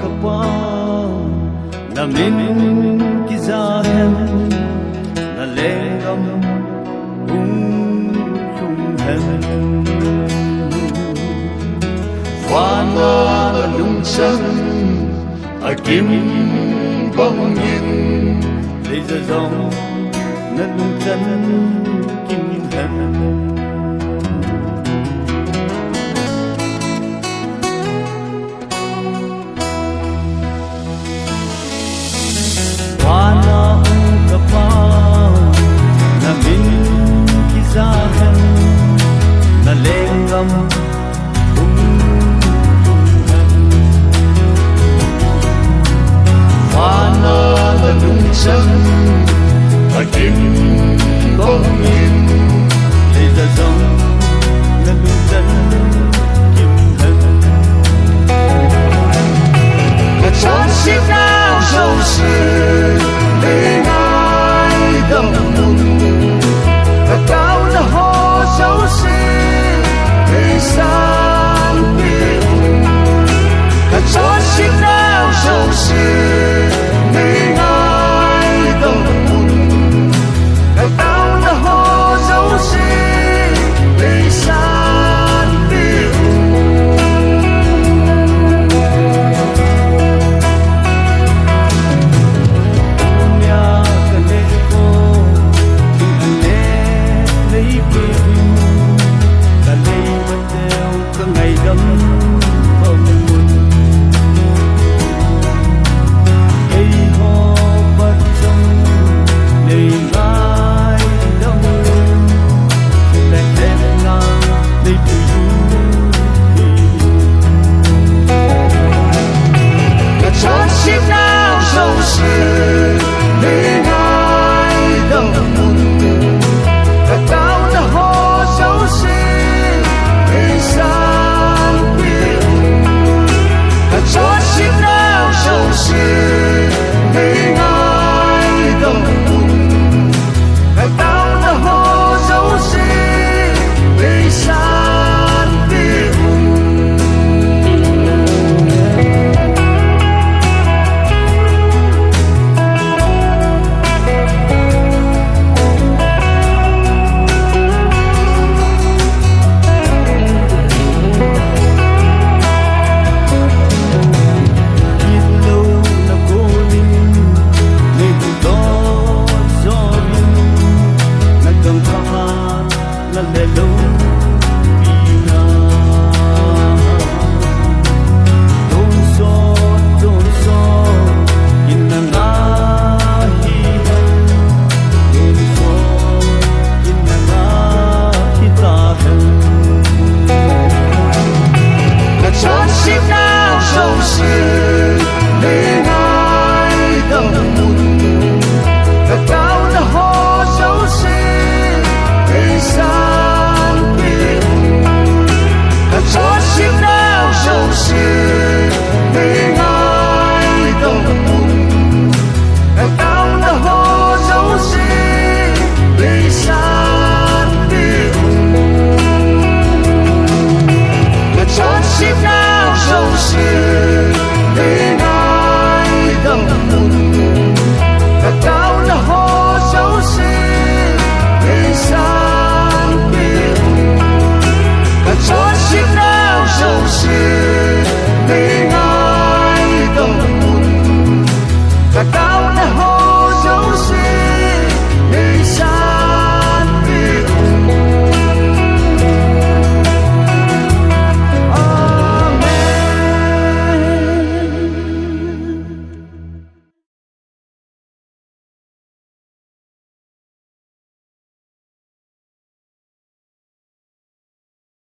kapwa na min kizahem na lengam lung hem Wana lung chân akim bong yin lấy ra dòng na lung chân kim hem Wana kapwa na min kizahem na lengam lung hem Wana lung chân akim bong yin lấy ra dòng na lung chân kim hem我重新now就是你爱的梦，高的火就是你伤。